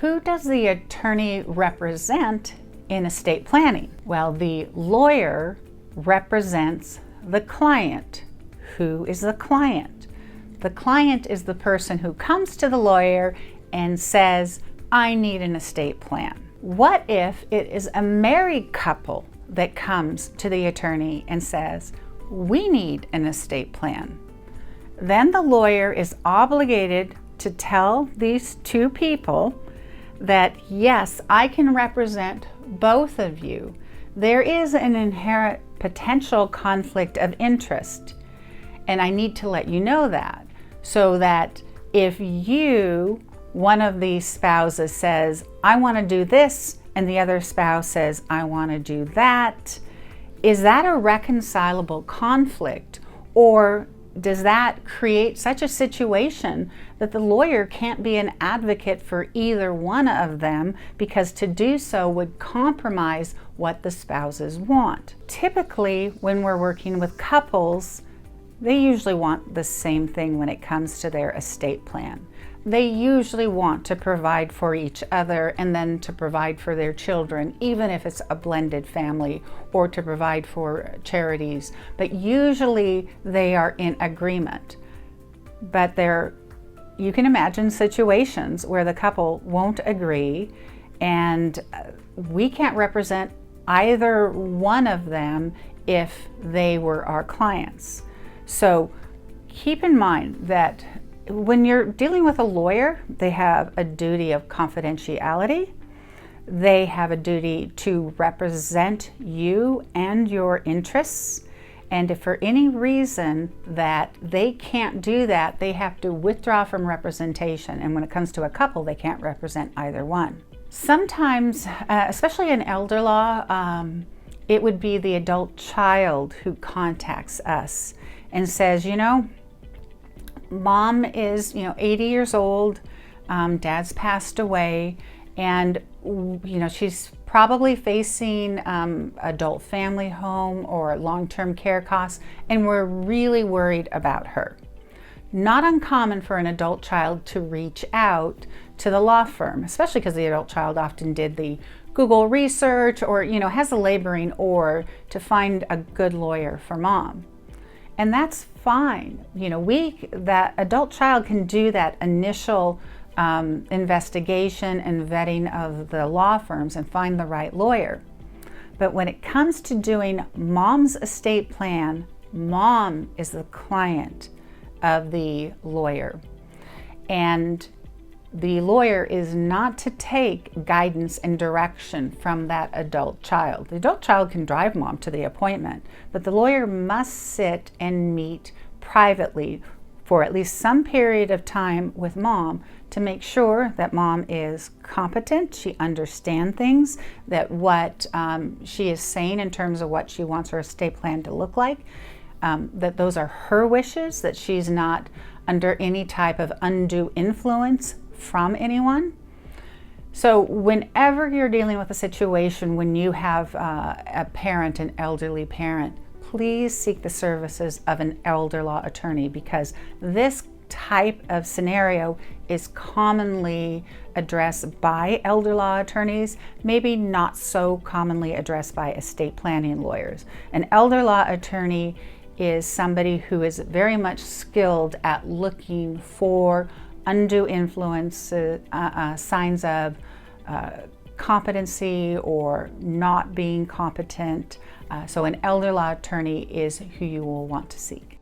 who does the attorney represent in estate planning? Well, the lawyer represents the client. Who is the client? The client is the person who comes to the lawyer and says, I need an estate plan. What if it is a married couple that comes to the attorney and says, we need an estate plan? Then the lawyer is obligated to tell these two people that, yes, I can represent both of you. There is an inherent potential conflict of interest, and I need to let you know that, so that if one of these spouses says, I want to do this, and the other spouse says, I want to do that, is that a reconcilable conflict? Or does that create such a situation that the lawyer can't be an advocate for either one of them, because to do so would compromise what the spouses want? Typically, when we're working with couples, they usually want the same thing when it comes to their estate plan. They usually want to provide for each other and then to provide for their children, even if it's a blended family, or to provide for charities. But usually they are in agreement. But you can imagine situations where the couple won't agree, and we can't represent either one of them if they were our clients. So keep in mind that when you're dealing with a lawyer, they have a duty of confidentiality. They have a duty to represent you and your interests. And if for any reason that they can't do that, they have to withdraw from representation. And when it comes to a couple, they can't represent either one. Sometimes, especially in elder law, it would be the adult child who contacts us and says, Mom is, 80 years old, Dad's passed away, and, she's probably facing adult family home or long-term care costs, and we're really worried about her. Not uncommon for an adult child to reach out to the law firm, especially because the adult child often did the Google research or, has the laboring oar to find a good lawyer for Mom. And that's fine. That adult child can do that initial investigation and vetting of the law firms and find the right lawyer. But when it comes to doing Mom's estate plan, Mom is the client of the lawyer. And the lawyer is not to take guidance and direction from that adult child. The adult child can drive Mom to the appointment, but the lawyer must sit and meet privately for at least some period of time with Mom to make sure that Mom is competent, she understands things, that what she is saying in terms of what she wants her estate plan to look like, that those are her wishes, that she's not under any type of undue influence from anyone. So whenever you're dealing with a situation when you have a parent, an elderly parent, please seek the services of an elder law attorney, because this type of scenario is commonly addressed by elder law attorneys, maybe not so commonly addressed by estate planning lawyers. An elder law attorney is somebody who is very much skilled at looking for undue influence, signs of competency or not being competent. So an elder law attorney is who you will want to seek.